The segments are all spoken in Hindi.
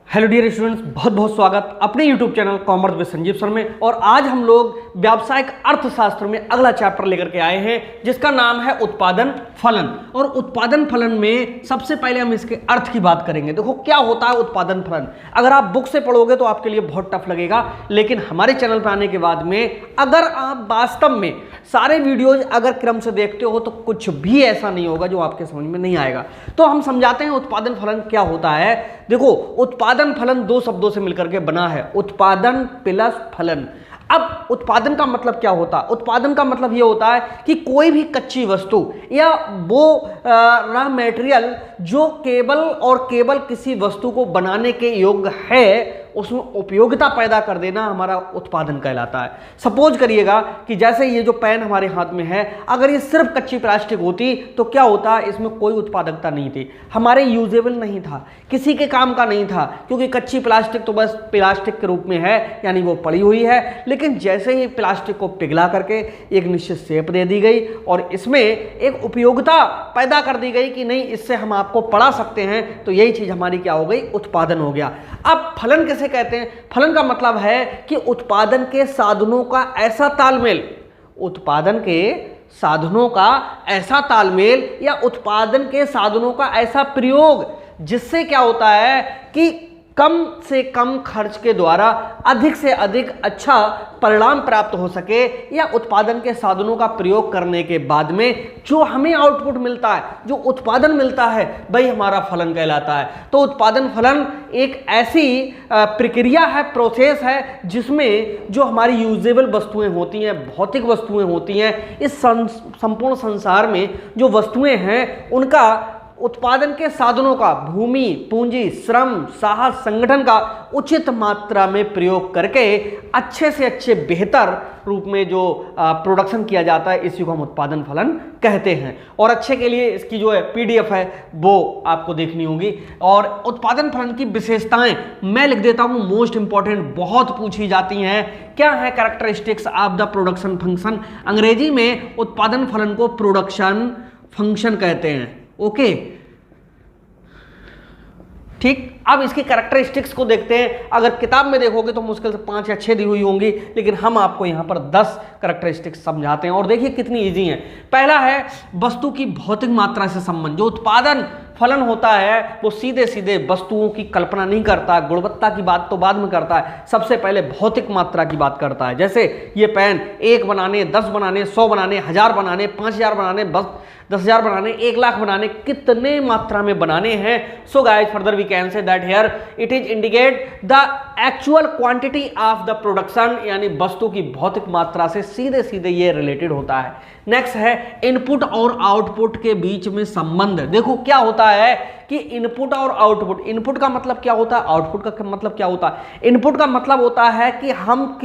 हेलो डियर स्टूडेंट्स, बहुत बहुत स्वागत अपने YouTube channel commerce with Sanjeev sir में। और आज हम लोग व्यावसायिक अर्थशास्त्र में अगला चैप्टर लेकर के आए हैं जिसका नाम है उत्पादन फलन। और उत्पादन फलन में सबसे पहले हम इसके अर्थ की बात करेंगे। देखो क्या होता है उत्पादन फलन। अगर आप बुक से पढ़ोगे तो आपके लिए बहुत टफ लगेगा, लेकिन हमारे चैनल पर आने के बाद में अगर आप वास्तव में सारे वीडियोज अगर क्रम से देखते हो तो कुछ भी ऐसा नहीं होगा जो आपके समझ में नहीं आएगा। तो हम समझाते हैं उत्पादन फलन क्या होता है। देखो उत्पादन फलन दो शब्दों से मिलकर के बना है, उत्पादन प्लस फलन। अब उत्पादन का मतलब क्या होता है? उत्पादन का मतलब ये होता है कि कोई भी कच्ची वस्तु या वो रॉ मटेरियल जो केवल और केवल किसी वस्तु को बनाने के योग्य है उसमें उपयोगिता पैदा कर देना हमारा उत्पादन कहलाता है। सपोज करिएगा कि जैसे ये जो पेन हमारे हाथ में है, अगर ये सिर्फ कच्ची प्लास्टिक होती तो क्या होता, इसमें कोई उत्पादकता नहीं थी, हमारे यूजेबल नहीं था, किसी के काम का नहीं था, क्योंकि कच्ची प्लास्टिक तो बस प्लास्टिक के रूप में है, यानी वो पड़ी हुई है। लेकिन जैसे ही प्लास्टिक को पिघला करके एक निश्चित शेप दे दी गई और इसमें एक उपयोगिता पैदा कर दी गई कि नहीं इससे हम आपको पढ़ा सकते हैं, तो यही चीज हमारी क्या हो गई, उत्पादन हो गया। अब फलन कैसे कहते हैं? फलन का मतलब है कि उत्पादन के साधनों का ऐसा तालमेल, उत्पादन के साधनों का ऐसा तालमेल या उत्पादन के साधनों का ऐसा प्रयोग जिससे क्या होता है कि कम से कम खर्च के द्वारा अधिक से अधिक अच्छा परिणाम प्राप्त हो सके, या उत्पादन के साधनों का प्रयोग करने के बाद में जो हमें आउटपुट मिलता है, जो उत्पादन मिलता है, वही हमारा फलन कहलाता है। तो उत्पादन फलन एक ऐसी प्रक्रिया है, प्रोसेस है, जिसमें जो हमारी यूजेबल वस्तुएं होती हैं, भौतिक वस्तुएं होती हैं, इस संपूर्ण संसार में जो वस्तुएं हैं उनका उत्पादन के साधनों का भूमि, पूंजी, श्रम, साहस, संगठन का उचित मात्रा में प्रयोग करके अच्छे से अच्छे बेहतर रूप में जो प्रोडक्शन किया जाता है, इसी को हम उत्पादन फलन कहते हैं। और अच्छे के लिए इसकी जो है पीडीएफ है वो आपको देखनी होगी। और उत्पादन फलन की विशेषताएं मैं लिख देता हूं, मोस्ट इंपॉर्टेंट, बहुत पूछी जाती हैं। क्या है characteristics of the production function? अंग्रेजी में उत्पादन फलन को प्रोडक्शन फंक्शन कहते हैं। ओके ठीक। अब इसकी कैरेक्टरिस्टिक्स को देखते हैं। अगर किताब में देखोगे तो मुश्किल से 5 या 6 दी हुई होंगी, लेकिन हम आपको यहां पर 10 कैरेक्टरिस्टिक्स समझाते हैं। और देखिए कितनी इजी है। पहला है वस्तु की भौतिक मात्रा से संबंध। जो उत्पादन फलन होता है वो सीधे सीधे वस्तुओं की कल्पना नहीं करता, गुणवत्ता की बात तो बाद में करता है, सबसे पहले भौतिक मात्रा की बात करता है। जैसे ये पेन 1 बनाने, 10 बनाने, 100 बनाने, 1000 बनाने, 5000 बनाने, 10,000 बनाने, 1 लाख बनाने, कितने मात्रा में बनाने हैं। So guys further we can say that here it is indicate the actual quantity of the production, यानी वस्तु की भौतिक मात्रा से सीधे सीधे ये रिलेटेड होता है। नेक्स्ट है इनपुट और आउटपुट के बीच में संबंध। देखो क्या होता है कि इनपुट और आउटपुट, इनपुट का मतलब क्या होता है, आउटपुट का मतलब क्या होता है। इनपुट का मतलब होता है कि हम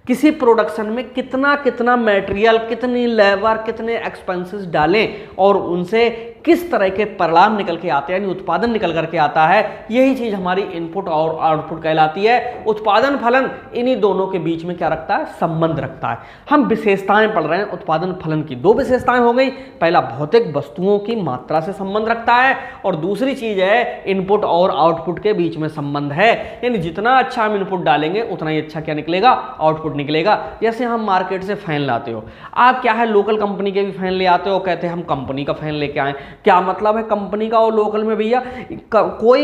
किसी प्रोडक्शन में कितना कितना मटेरियल, कितनी लेबर, कितने एक्सपेंसेस डालें और उनसे किस तरह के परिणाम निकल के आते हैं, यानी उत्पादन निकल करके आता है। यही चीज हमारी इनपुट और आउटपुट कहलाती है। उत्पादन फलन इन्हीं दोनों के बीच में क्या रखता है, संबंध रखता है। हम विशेषताएं पढ़ रहे हैं। उत्पादन फलन की 2 विशेषताएं हो गई। पहला भौतिक वस्तुओं की मात्रा से संबंध रखता है, और दूसरी चीज है इनपुट और आउटपुट के बीच में संबंध है, यानी जितना अच्छा हम इनपुट डालेंगे उतना ही अच्छा क्या निकलेगा, आउटपुट निकलेगा। जैसे हम मार्केट से फैन लाते हो, आप क्या है लोकल कंपनी के भी फैन ले आते हो, कहते हैं हम कंपनी का फैन लेके आए। क्या मतलब है कंपनी का और लोकल में? भैया कोई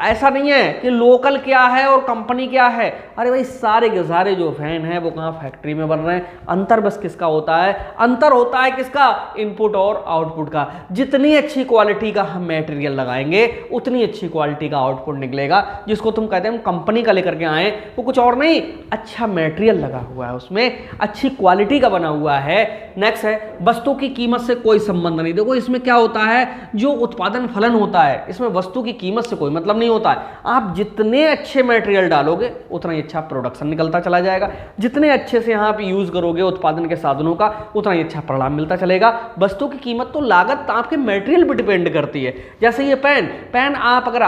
ऐसा नहीं है कि लोकल क्या है और कंपनी क्या है। अरे भाई सारे के सारे जो फैन है वो कहाँ, फैक्ट्री में बन रहे हैं। अंतर बस किसका होता है, अंतर होता है किसका, इनपुट और आउटपुट का। जितनी अच्छी क्वालिटी का हम मटेरियल लगाएंगे उतनी अच्छी क्वालिटी का आउटपुट निकलेगा। जिसको तुम कहते हैं हम कंपनी का लेकर के आए, वो कुछ और नहीं, अच्छा मटेरियल लगा हुआ है, उसमें अच्छी क्वालिटी का बना हुआ है। नेक्स्ट है वस्तु की कीमत से कोई संबंध नहीं। देखो इसमें क्या होता है, जो उत्पादन फलन होता है इसमें वस्तु की कीमत से कोई मतलब नहीं होता है। आप जितने अच्छे मटेरियल डालोगे उतना ही अच्छा प्रोडक्शन निकलता चला जाएगा। जितने अच्छे से यहाँ पे यूज करोगे उत्पादन के साधनों का उतना ही अच्छा परिणाम मिलता चलेगा। वस्तु की कीमत तो लागत आपके मटेरियल पर डिपेंड करती है। जैसे ये पेन आप अगर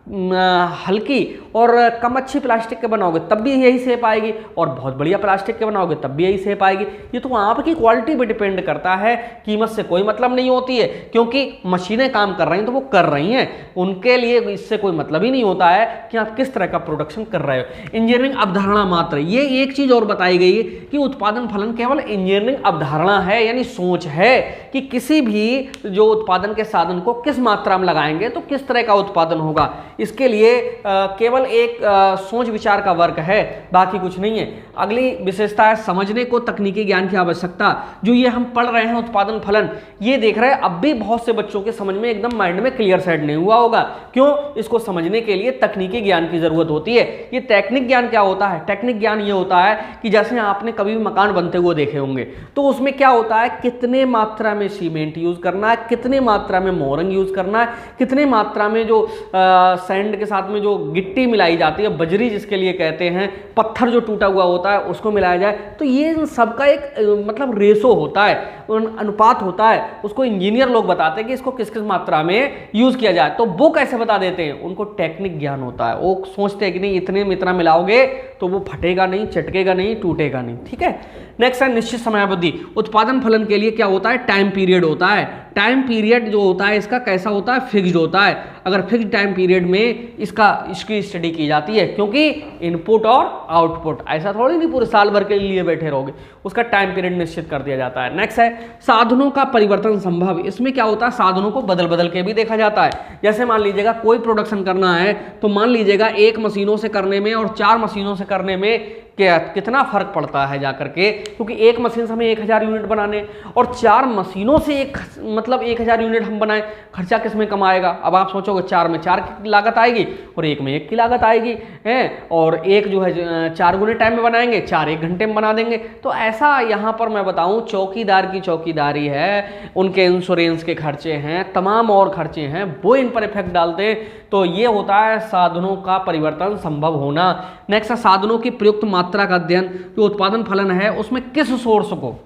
हल्की और कम अच्छी प्लास्टिक के बनाओगे तब भी यही शेप आएगी, और बहुत बढ़िया प्लास्टिक के बनाओगे तब भी यही शेप आएगी। ये तो आपकी क्वालिटी पे डिपेंड करता है, कीमत से कोई मतलब नहीं होती है, क्योंकि मशीनें काम कर रही हैं तो वो कर रही हैं, उनके लिए इससे कोई मतलब ही नहीं होता है कि आप किस तरह का प्रोडक्शन कर रहे हो। इंजीनियरिंग अवधारणा मात्र, ये एक चीज और बताई गई है कि उत्पादन फलन केवल इंजीनियरिंग अवधारणा है, यानी सोच है कि किसी भी जो उत्पादन के साधन को किस मात्रा में लगाएंगे तो किस तरह का उत्पादन होगा। इसके लिए केवल एक सोच विचार का वर्क है, बाकी कुछ नहीं है। अगली विशेषता है समझने को तकनीकी ज्ञान की आवश्यकता। जो ये हम पढ़ रहे हैं उत्पादन फलन, ये देख रहे हैं अब भी बहुत से बच्चों के समझ में एकदम माइंड में क्लियर सेट नहीं हुआ होगा। क्यों? इसको समझने के लिए तकनीकी ज्ञान की जरूरत होती है। ये टेक्निक ज्ञान क्या होता है? टेक्निक ज्ञान ये होता है कि जैसे आपने कभी भी मकान बनते हुए देखे होंगे, तो उसमें क्या होता है, कितने मात्रा में सीमेंट यूज करना है, कितने मात्रा में मोरंग यूज करना है, कितने मात्रा में जो सैंड के साथ में जो गिट्टी मिलाई जाती है, बजरी जिसके लिए कहते हैं, पत्थर जो टूटा हुआ होता है उसको मिलाया जाए, तो ये सबका एक मतलब रेशो होता है, अनुपात होता है। उसको इंजीनियर लोग बताते हैं कि इसको किस किस मात्रा में यूज किया जाए। तो वो कैसे बता देते हैं? उनको टेक्निक ज्ञान होता है। वो सोचते हैं कि नहीं इतने में इतना मिलाओगे तो वो फटेगा नहीं, चटकेगा नहीं, टूटेगा नहीं। ठीक है। नेक्स्ट है निश्चित समयावधि। उत्पादन फलन के लिए क्या होता है? टाइम पीरियड होता है। टाइम पीरियड जो होता है इसका कैसा होता है? फिक्स्ड होता है। अगर फिक्स्ड टाइम पीरियड में इसकी स्टडी की जाती है, क्योंकि इनपुट और आउटपुट ऐसा थोड़ी नहीं पूरे साल भर के लिए बैठे रहोगे, उसका टाइम पीरियड निश्चित कर दिया जाता है। नेक्स्ट है साधनों का परिवर्तन संभव। इसमें क्या होता है? साधनों को बदल बदल के भी देखा जाता है। जैसे मान लीजिएगा कोई प्रोडक्शन करना है, तो मान लीजिएगा एक मशीनों से करने में और 4 मशीनों से करने में कितना फर्क पड़ता है जाकर के, क्योंकि एक मशीन से हमें 1000 यूनिट बनाने और 4 मशीनों से 1000 यूनिट हम बनाए, खर्चा किसमें कम आएगा? अब आप सोचोगे 4 में 4 की लागत आएगी और 1 में 1 की लागत आएगी है, और एक जो है 4 गुने टाइम में बनाएंगे, 4 1 घंटे में बना देंगे। तो ऐसा यहाँ पर मैं बताऊँ, चौकीदार की चौकीदारी है, उनके इंश्योरेंस के खर्चे हैं, तमाम और खर्चे हैं, वो इन पर इफेक्ट डालते हैं। तो ये होता है साधनों का परिवर्तन संभव होना। नेक्स्ट है साधनों की प्रयुक्त मात्रा का अध्ययन। जो उत्पादन फलन है उसमें किस सोर्स को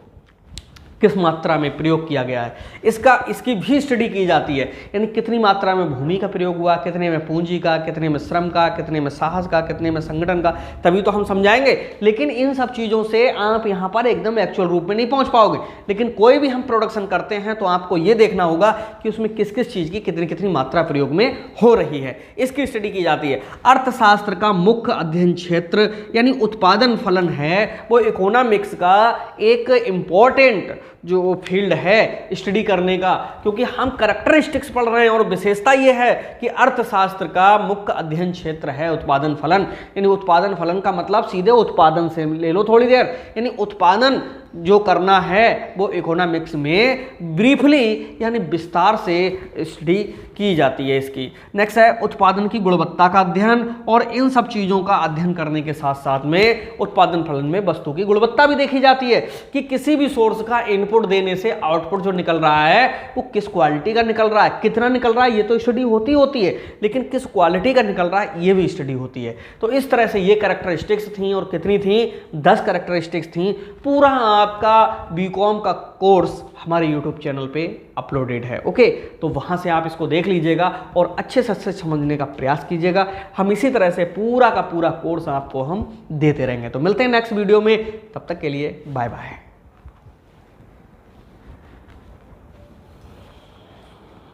किस मात्रा में प्रयोग किया गया है, इसकी भी स्टडी की जाती है। यानी कितनी मात्रा में भूमि का प्रयोग हुआ, कितने में पूंजी का, कितने में श्रम का, कितने में साहस का, कितने में संगठन का, तभी तो हम समझाएंगे। लेकिन इन सब चीज़ों से आप यहाँ पर एकदम एक्चुअल रूप में नहीं पहुँच पाओगे। लेकिन कोई भी हम प्रोडक्शन करते हैं तो आपको ये देखना होगा कि उसमें किस किस चीज़ की कितनी कितनी मात्रा प्रयोग में हो रही है, इसकी स्टडी की जाती है। अर्थशास्त्र का मुख्य अध्ययन क्षेत्र यानी उत्पादन फलन है, वो इकोनॉमिक्स का एक इम्पॉर्टेंट जो फील्ड है स्टडी करने का, क्योंकि हम कैरेक्टरिस्टिक्स पढ़ रहे हैं और विशेषता ये है कि अर्थशास्त्र का मुख्य अध्ययन क्षेत्र है उत्पादन फलन। यानी उत्पादन फलन का मतलब सीधे उत्पादन से ले लो थोड़ी देर, यानी उत्पादन जो करना है वो इकोनॉमिक्स में ब्रीफली यानी विस्तार से स्टडी की जाती है इसकी। नेक्स्ट है उत्पादन की गुणवत्ता का अध्ययन, और इन सब चीज़ों का अध्ययन करने के साथ साथ में उत्पादन फलन में वस्तु की गुणवत्ता भी देखी जाती है कि किसी भी सोर्स का इनपुट देने से आउटपुट जो निकल रहा है वो किस क्वालिटी का निकल रहा है, कितना निकल रहा है, ये तो स्टडी होती है, लेकिन किस क्वालिटी का निकल रहा है ये भी स्टडी होती है। तो इस तरह से ये कैरेक्टरिस्टिक्स थी, और कितनी थी? 10 कैरेक्टरिस्टिक्स थी। पूरा आपका बीकॉम का कोर्स हमारे यूट्यूब चैनल पे अपलोडेड है। ओके, तो वहां से आप इसको देख लीजिएगा और अच्छे से समझने का प्रयास कीजिएगा। हम इसी तरह से पूरा का पूरा कोर्स आपको हम देते रहेंगे। तो मिलते हैं नेक्स्ट वीडियो में, तब तक के लिए बाय बाय।